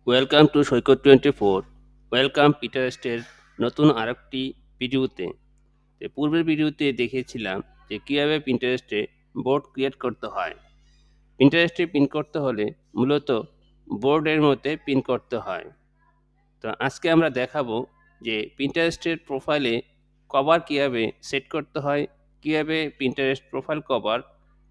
Welcome to Saikat 24। Welcome পিটারেস্টের নতুন আরেকটি ভিডিওতে। পূর্বের ভিডিওতে দেখিয়েছিলাম যে কীভাবে পিন্টারেস্টে বোর্ড ক্রিয়েট করতে হয়। পিন্টারেস্টে পিন করতে হলে মূলত বোর্ডের মধ্যে পিন করতে হয়। তো আজকে আমরা দেখাবো যে পিন্টারেস্টের প্রোফাইলে কভার কীভাবে সেট করতে হয়, কীভাবে পিন্টারেস্ট প্রোফাইল কভার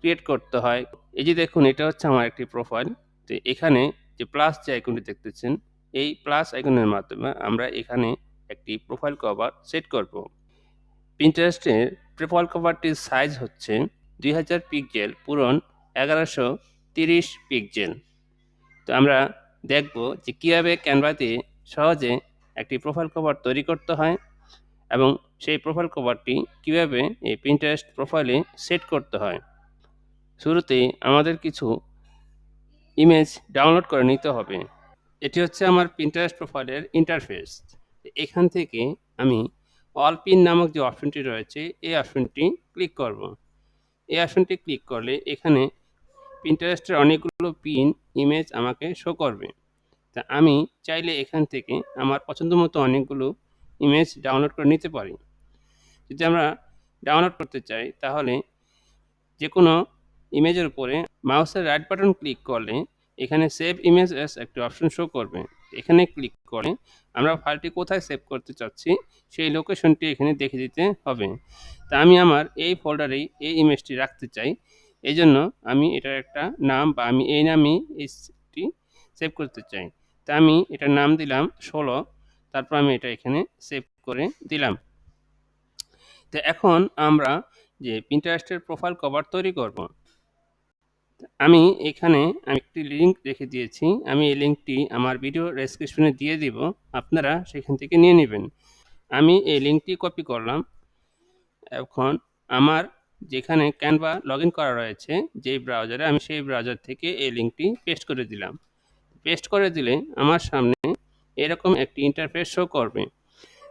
ক্রিয়েট করতে হয়। এই যে দেখুন, এটা হচ্ছে আমার একটি প্রোফাইল। তো এখানে যে প্লাস যে আইকনটি দেখতেছেন, এই প্লাস আইকনের মাধ্যমে আমরা এখানে একটি প্রোফাইল কভার সেট করব। পিন্টারেস্টের প্রোফাইল কভারটির সাইজ হচ্ছে 2000 পিক্সেল পূরণ 1130 পিক্সেল। তো আমরা দেখব যে কীভাবে ক্যানভাতে সহজে একটি প্রোফাইল কভার তৈরি করতে হয় এবং সেই প্রোফাইল কভারটি কীভাবে এই পিন্টারেস্ট প্রোফাইলে সেট করতে হয়। শুরুতেই আমাদের কিছু ইমেজ ডাউনলোড করে নিতে হবে। এটি হচ্ছে আমার পিন্টারেস্ট প্রোফাইলের ইন্টারফেস। এখান থেকে আমি অল পিন নামক যে অপশনটি রয়েছে, এই অপশনটি ক্লিক করব। এই অপশনটি ক্লিক করলে এখানে পিন্টারেস্টের অনেকগুলো পিন ইমেজ আমাকে শো করবে। তা আমি চাইলে এখান থেকে আমার পছন্দ মতো অনেকগুলো ইমেজ ডাউনলোড করে নিতে পারি। যদি আমরা ডাউনলোড করতে চাই তাহলে যে কোনো ইমেজের উপরে মাউসের রাইট বাটন ক্লিক করলে এখানে সেভ ইমেজ অ্যাজ একটি অপশন শো করবে। এখানে ক্লিক করে আমরা ফাইলটি কোথায় সেভ করতে চাচ্ছি সেই লোকেশনটি এখানে দেখে দিতে হবে। তা আমি আমার এই ফোল্ডারেই এই ইমেজটি রাখতে চাই, এই জন্য আমি এটার একটা নাম বা আমি এই নামেই এইটি সেভ করতে চাই। তা আমি এটার নাম দিলাম 16। তারপর আমি এটা এখানে সেভ করে দিলাম। তো এখন আমরা যে পিন্টারেস্টের প্রোফাইল কভার তৈরি করব। আমি এখানে একটি লিঙ্ক রেখে দিয়েছি। আমি এই লিঙ্কটি আমার ভিডিও ডেসক্রিপশনে দিয়ে দিব, আপনারা সেখান থেকে নিয়ে নেবেন। আমি এই লিঙ্কটি কপি করলাম। এখন আমার যেখানে ক্যানভা লগ ইন করা রয়েছে যেই ব্রাউজারে, আমি সেই ব্রাউজার থেকে এই লিঙ্কটি পেস্ট করে দিলাম। পেস্ট করে দিলে আমার সামনে এরকম একটি ইন্টারফেস শো করবে।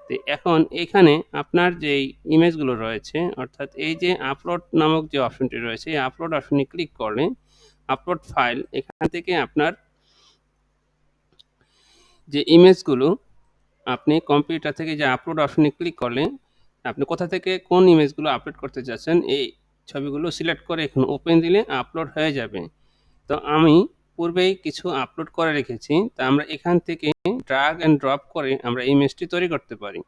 তো এখন এখানে আপনার যেই ইমেজগুলো রয়েছে, অর্থাৎ এই যে আপলোড নামক যে অপশনটি রয়েছে, এই আপলোড অপশনে ক্লিক করলে আপলোড ফাইল, এখান থেকে আপনার যে ইমেজগুলো আপনি কম্পিউটার থেকে যে আপলোড অপশনে ক্লিক করলে আপনি কোথা থেকে কোন ইমেজগুলো আপলোড করতে চাচ্ছেন এই ছবিগুলো সিলেক্ট করে এখানে ওপেন দিলে আপলোড হয়ে যাবে। তো আমি পূর্বেই কিছু আপলোড করে রেখেছি, তা আমরা এখান থেকে ড্রাগ অ্যান্ড ড্রপ করে আমরা ইমেজটি তৈরি করতে পারি।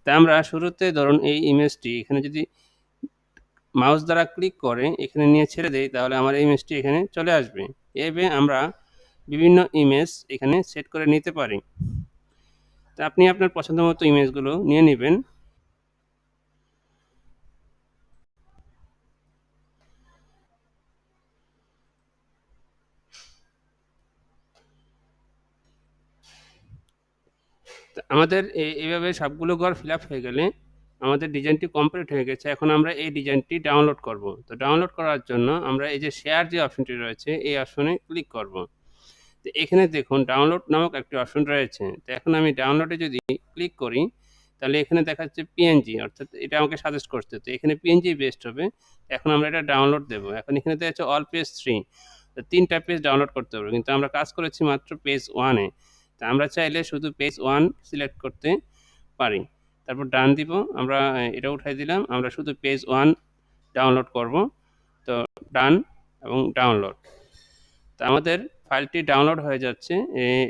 তা আমরা শুরুতে ধরুন এই ইমেজটি এখানে যদি মাউস দ্বারা ক্লিক করে এখানে নিয়ে ছেড়ে দেই তাহলে আমার ইমেজটি এখানে চলে আসবে। এভাবে আমরা বিভিন্ন ইমেজ এখানে সেট করে নিতে পারি। তা আপনি আপনার পছন্দ মতো ইমেজগুলো নিয়ে নেবেন। আমাদের এইভাবে সবগুলো ঘর ফিল আপ হয়ে গেলে আমাদের ডিজাইনটি কমপ্লিট হয়ে গেছে। এখন আমরা এই ডিজাইনটি ডাউনলোড করব। তো ডাউনলোড করার জন্য আমরা এই যে শেয়ার যে অপশনটি রয়েছে এই অপশনে ক্লিক করব। তো এখানে দেখুন ডাউনলোড নামক একটি অপশন রয়েছে। তো এখন আমি ডাউনলোডে যদি ক্লিক করি তাহলে এখানে দেখা যাচ্ছে পিএনজি, অর্থাৎ এটা আমাকে সাজেস্ট করছে। তো এখানে পিএনজি বেস্ট হবে। এখন আমরা এটা ডাউনলোড দেবো। এখন এখানে দেখা যাচ্ছে অল পেজ 3, তো 3টা পেজ ডাউনলোড করতে হবে, কিন্তু আমরা কাজ করেছি মাত্র পেজ 1-এ। তা আমরা চাইলে শুধু পেজ 1 সিলেক্ট করতে পারি। তারপর ডান দিব, আমরা এটা উঠাই দিলাম, আমরা শুধু পেজ 1 ডাউনলোড করব। তো ডান এবং ডাউনলোড। তা আমাদের ফাইলটি ডাউনলোড হয়ে যাচ্ছে।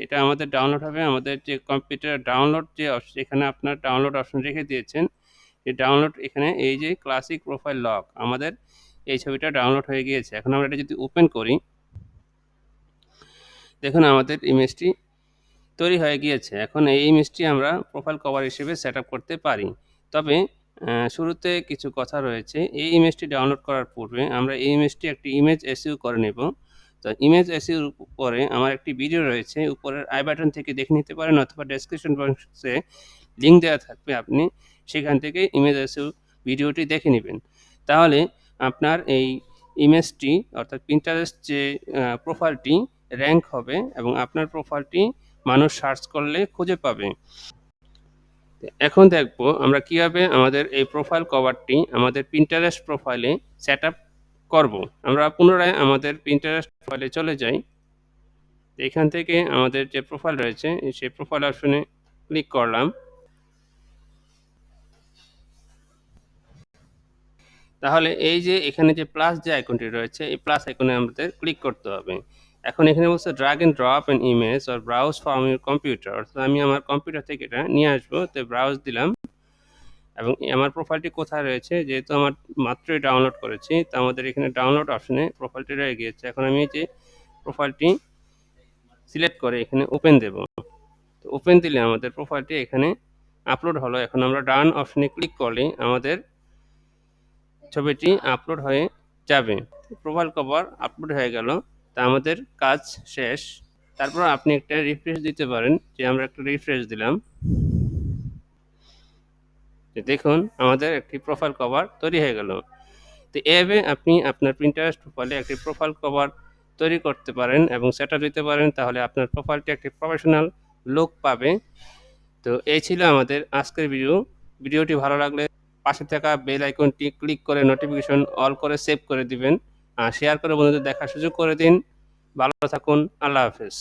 এটা আমাদের ডাউনলোড হবে আমাদের যে কম্পিউটার ডাউনলোড যে এখানে আপনার ডাউনলোড অপশন রেখে দিয়েছেন, এই ডাউনলোড এখানে এই যে ক্লাসিক প্রোফাইল লক, আমাদের এই ছবিটা ডাউনলোড হয়ে গিয়েছে। এখন আমরা এটা যদি ওপেন করি দেখুন আমাদের ইমেজটি তৈরি হয়ে গিয়েছে। এখন এই ইমেজটি আমরা প্রোফাইল কভার হিসেবে সেট আপ করতে পারি। তবে শুরুতে কিছু কথা রয়েছে। এই ইমেজটি ডাউনলোড করার পূর্বে আমরা এই ইমেজটি একটি ইমেজ এসইউ করে নেব। তো ইমেজ এসইউর উপরে আমার একটি ভিডিও রয়েছে, উপরের আই বাটন থেকে দেখে নিতে পারেন অথবা ডেসক্রিপশন বক্সে লিঙ্ক দেওয়া থাকবে, আপনি সেখান থেকে ইমেজ এসইউ ভিডিওটি দেখে নেবেন। তাহলে আপনার এই ইমেজটি অর্থাৎ পিন্টারেস্ট যে প্রোফাইলটি র্যাঙ্ক হবে এবং আপনার প্রোফাইলটি মানুষ সার্চ করলে খুঁজে পাবে। এখন দেখব আমরা কিভাবে আমাদের এই প্রোফাইল কভারটি আমাদের পিন্টারেস্ট প্রোফাইলে সেট আপ করব। আমরা পুনরায় আমাদের পিন্টারেস্ট প্রোফাইলে চলে যাই। তো এখান থেকে আমাদের যে প্রোফাইল রয়েছে সেই প্রোফাইল অপশনে ক্লিক করলাম। তাহলে এই যে এখানে যে প্লাস যে আইকনটি রয়েছে এই প্লাস আইকনে আমাদের ক্লিক করতে হবে। এখন এখানে বলছে drag and drop an image or browse from your computer, অর্থাৎ আমি আমার কম্পিউটার থেকে এটা নিয়ে আসবো। তো ব্রাউজ দিলাম এবং আমার প্রোফাইলটি কোথায় রয়েছে, যেহেতু আমার মাত্রই ডাউনলোড করেছি তো আমাদের এখানে ডাউনলোড অপশনে প্রোফাইলটি রয়ে গিয়েছে। এখন আমি এই যে প্রোফাইলটি সিলেক্ট করে এখানে ওপেন দেব। তো ওপেন দিলে আমাদের প্রোফাইলটি এখানে আপলোড হলো। এখন আমরা ডান অপশনে ক্লিক করলে আমাদের ছবিটি আপলোড হয়ে যাবে। প্রোফাইল কভার আপলোড হয়ে গেল। তা আমাদের কাজ শেষ। তারপর আপনি একটা রিফ্রেশ দিতে পারেন, যে আমরা একটা রিফ্রেশ দিলাম। দেখুন আমাদের একটি প্রোফাইল কভার তৈরি হয়ে গেল। তো এভাবে আপনি আপনার Pinterest প্রোফাইলে একটি প্রোফাইল কভার তৈরি করতে পারেন এবং সেটআপ দিতে পারেন, তাহলে আপনার প্রোফাইলটি একটি প্রফেশনাল লুক পাবে। তো এই ছিল আমাদের আজকের ভিডিও। ভিডিওটি ভালো লাগলে পাশে থাকা বেল আইকনটি ক্লিক করে নোটিফিকেশন অল করে সেভ করে দিবেন, আর শেয়ার করে বন্ধুদের দেখার সুযোগ করে দিন। ভালো থাকুন। আল্লাহ হাফেজ।